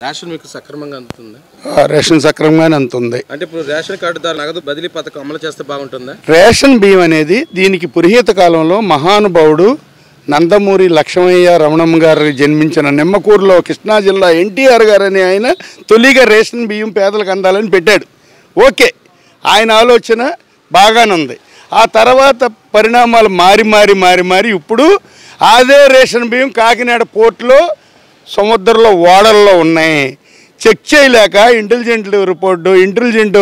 Ration మీకు సక్రమంగా అందుతుందా? Ration సక్రమంగానే అందుతుంది. అంటే ఇప్పుడు రేషన్ కార్డు ద్వారా నగదు బదిలీ పథకం అమలు చేస్తే బాగుంటుందా? రేషన్ బియ్యం అనేది దీనికి పురోహిత కాలంలో మహానుభావుడు నందమూరి లక్ష్మయ్య రమణమ్మ గారు జన్మించిన నిమ్మకూరులో కృష్ణా జిల్లా ఎన్టీఆర్ గారు అని ఆయన తొలిగా రేషన్ బియ్యం పేదలకు అందాలని పెట్టాడు. ఓకే, ఆయన ఆలోచన బాగానే ఉంది. ఆ తర్వాత పరిణామాలు మారి ఇప్పుడు అదే రేషన్ బియ్యం కాకినాడ పోర్టులో సముద్రంలో ఓడల్లో ఉన్నాయి. చెక్ చేయలేక intelligent report, intelligent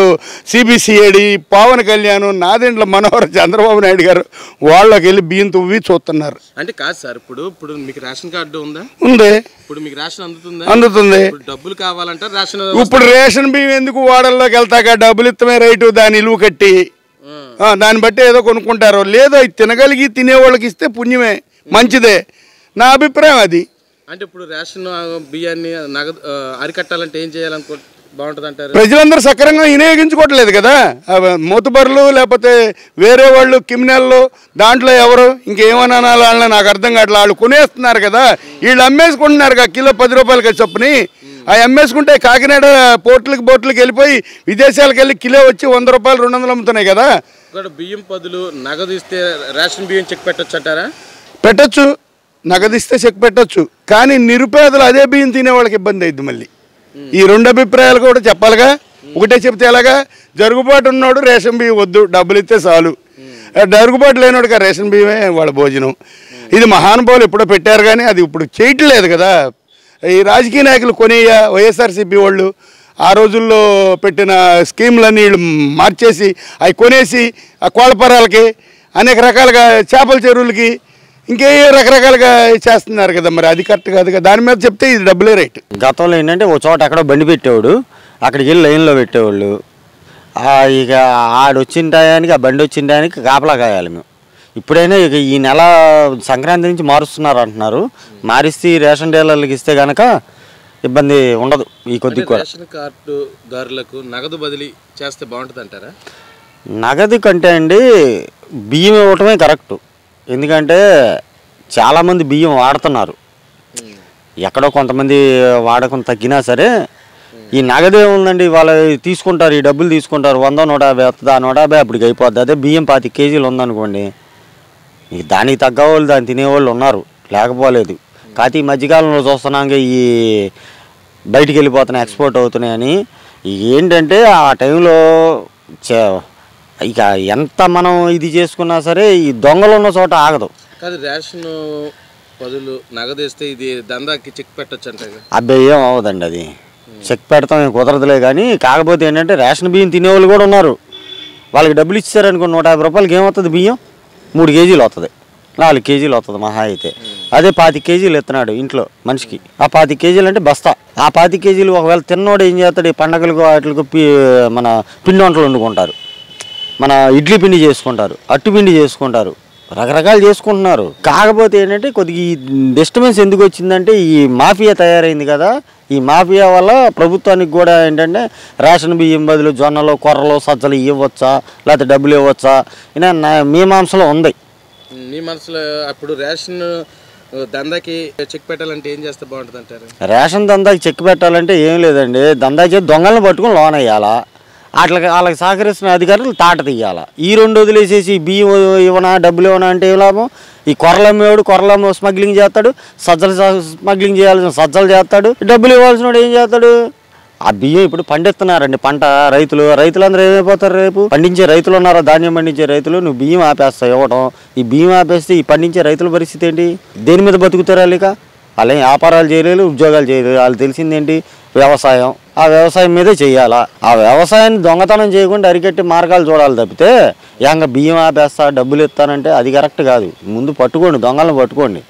CBCID, Pavan Kalyan, Nadendla Manohar, Chandrababu Naidu garu వాళ్ళకి వెళ్ళి బియ్యం తువ్వి చూస్తున్నారు. అంటే కాదు సార్, ఇప్పుడు మీకు రేషన్ కార్డు ఉందా? ఉంది. ఇప్పుడు మీకు రేషన్ అందుతుందా? అందుతుంది. డబ్బులు కావాలంటే రేషన్. ఇప్పుడు రేషన్ బియ్యం ఎందుకు ఓడల్లోకి వెళ్తాక డబ్బులు ఇత్తమే రైటు దాని ఇలువ కట్టి దాన్ని బట్టి ఏదో కొనుక్కుంటారు. లేదో తినగలిగి తినేవాళ్ళకి ఇస్తే పుణ్యమే, మంచిదే. నా అభిప్రాయం అది. అంటే ఇప్పుడు రేషన్ బియ్యాన్ని నగదు అరికట్టాలంటే ఏం చేయాలనుకో బాగుంటుంది అంటారు? ప్రజలందరూ సక్రమంగా వినియోగించుకోవట్లేదు కదా. మూతబరులు లేకపోతే వేరే వాళ్ళు క్రిమినల్లు దాంట్లో ఎవరు ఇంకేమన్నా వాళ్ళని నాకు అర్థం కావట్లేదు. వాళ్ళు కొనేస్తున్నారు కదా, వీళ్ళు అమ్మేసుకుంటున్నారు కదా కిలో 10 రూపాయలకి చొప్పుని. అవి అమ్మేసుకుంటే కాకినాడ బోట్లకి వెళ్ళిపోయి విదేశాలకు వెళ్ళి కిలో వచ్చి 100 రూపాయలు 200 అమ్ముతున్నాయి కదా. ఇక్కడ బియ్యం బదులు నగదు ఇస్తే రేషన్ బియ్యం చెక్ పెట్టచ్చు అంటారా? పెట్టచ్చు, నగదిస్తే చెక్ పెట్టచ్చు. కానీ నిరుపేదలు అదే బియ్యం తినే వాళ్ళకి ఇబ్బంది అయింది. మళ్ళీ ఈ రెండు అభిప్రాయాలు కూడా చెప్పాలిగా. ఒకటే చెప్తే ఎలాగా? జరుగుబాటు ఉన్నోడు రేషన్ బియ్యం వద్దు, డబ్బులు ఇస్తే చాలు. జరుగుబాటు లేనివాడికి రేషన్ బియ్యమే వాళ్ళ భోజనం. ఇది మహానుభావులు ఎప్పుడో పెట్టారు కానీ అది ఇప్పుడు చేయట్లేదు కదా. ఈ రాజకీయ నాయకులు కొనేయ వైఎస్ఆర్సీపీ వాళ్ళు ఆ రోజుల్లో పెట్టిన స్కీములన్నీ వీళ్ళు మార్చేసి అవి కొనేసి ఆ కోళ్ళపరాలకి అనేక రకాలుగా చేపల చెరువులకి ఇంకే రకరకాలుగా చేస్తున్నారు కదా. మరి అది కరెక్ట్ కాదు కదా. దాని మీద చెప్తే ఇది డబ్బులే రేటు. గతంలో ఏంటంటే ఒక చోట ఎక్కడో బండి పెట్టేవాడు, అక్కడికి వెళ్ళి లైన్లో పెట్టేవాళ్ళు. ఇక ఆడొచ్చిన టయానికి ఆ బండి వచ్చిన టయానికి కాపలా కాయాలి మేము. ఇప్పుడైనా ఇక ఈ నెల సంక్రాంతి నుంచి మారుస్తున్నారు అంటున్నారు. మారిస్తే రేషన్ డీలర్లకు ఇస్తే కనుక ఇబ్బంది ఉండదు. ఈ కొద్ది కూడా రేషన్ కార్డుదారులకు నగదు బదిలీ చేస్తే బాగుంటుంది అంటారా? నగదు కంటే అండి బియ్యం ఇవ్వటమే కరెక్టు. ఎందుకంటే చాలామంది బియ్యం వాడుతున్నారు. ఎక్కడో కొంతమంది వాడకం తగ్గినా సరే ఈ నగదే ఉందండి, వాళ్ళు తీసుకుంటారు, ఈ డబ్బులు తీసుకుంటారు. 100 150 వస్తుంది. ఆ 150 అప్పటికి అయిపోద్ది. అదే బియ్యం 25 కేజీలు ఉందనుకోండి, దానికి తగ్గవాళ్ళు దాన్ని తినేవాళ్ళు ఉన్నారు, లేకపోలేదు. కాకపోతే ఈ మధ్యకాలంలో చూస్తున్నాక ఈ బయటికి వెళ్ళిపోతున్నాయి, ఎక్స్పోర్ట్ అవుతున్నాయని. ఏంటంటే ఆ టైంలో ఇక ఎంత మనం ఇది చేసుకున్నా సరే ఈ దొంగలు ఉన్న చోట ఆగదు. కాదు, రేషన్ బదులు నగదేస్తే ఇది దందాకి చెక్ పెట్టచ్చు అంటే అబ్బాయి ఏం అవ్వదండి. అది చెక్ పెడతాం కుదరదులే. కానీ కాకపోతే ఏంటంటే రేషన్ బియ్యం తినేవాళ్ళు కూడా ఉన్నారు. వాళ్ళకి డబ్బులు ఇచ్చారనుకో 150 రూపాయలకి ఏమవుతుంది బియ్యం? 3 కేజీలు వస్తుంది, 4 కేజీలు వస్తుంది మహా అయితే. అదే 25 కేజీలు ఎత్తున్నాడు ఇంట్లో మనిషికి. ఆ 25 కేజీలు అంటే బస్తా. ఆ 25 కేజీలు ఒకవేళ తిన్నోడు ఏం చేస్తాడు? ఈ పండగలకు వాటికి మన పిండి వంటలు వండుకుంటారు, మన ఇడ్లీ పిండి చేసుకుంటారు, అట్టు పిండి చేసుకుంటారు, రకరకాలు చేసుకుంటున్నారు. కాకపోతే ఏంటంటే కొద్దిగా ఈ డిస్టర్బెన్స్ ఎందుకు వచ్చిందంటే ఈ మాఫియా తయారైంది కదా. ఈ మాఫియా వల్ల ప్రభుత్వానికి కూడా ఏంటంటే రేషన్ బియ్యం బదులు జొన్నలు, కొర్రలు, సజ్జలు ఇవ్వచ్చా లేకపోతే డబ్బులు ఇవ్వచ్చా ఇలా మీమాంసలో ఉంది. మీ మనసులో అప్పుడు రేషన్ దందాకి చెక్ పెట్టాలంటే ఏం చేస్తే బాగుంటుంది అంటారు? రేషన్ దందాకి చెక్ పెట్టాలంటే ఏం లేదండి, దందా చేసి దొంగలను పట్టుకుని లోన్ అయ్యాలా, వాళ్ళకి సహకరిస్తున్న అధికారులు తాట తీయాలా. ఈ రెండు వదిలేసేసి బియ్యం ఇవ్వనా డబ్బులు ఇవ్వనా అంటే ఏం లాభం? ఈ కొర్రలమ్మేవాడు స్మగ్లింగ్ చేస్తాడు, సజ్జలు స్మగ్లింగ్ చేయాల్సిన సజ్జలు చేస్తాడు, డబ్బులు ఇవ్వాల్సిన వాడు ఏం చేస్తాడు? ఆ బియ్యం ఇప్పుడు పండిస్తున్నారండి పంట రైతులందరూ ఏమైపోతారు? రేపు పండించే రైతులు ఉన్నారా? ధాన్యం పండించే రైతులు నువ్వు బియ్యం ఆపేస్తావు ఇవ్వటం. ఈ బియ్యం ఆపేస్తే ఈ పండించే రైతుల పరిస్థితి ఏంటి? దేని మీద బతుకుతారు? లేక వాళ్ళు వ్యాపారాలు చేయలేరు, ఉద్యోగాలు చేయలేరు. వాళ్ళు తెలిసిందేంటి? వ్యవసాయం. ఆ వ్యవసాయం మీదే చెయ్యాలా. ఆ వ్యవసాయాన్ని దొంగతనం చేయకుండా అరికట్టి మార్గాలు చూడాలి తప్పితే బియ్యం ఆపేస్తా డబ్బులు ఇస్తానంటే అది కరెక్ట్ కాదు. ముందు పట్టుకోండి, దొంగలను పట్టుకోండి.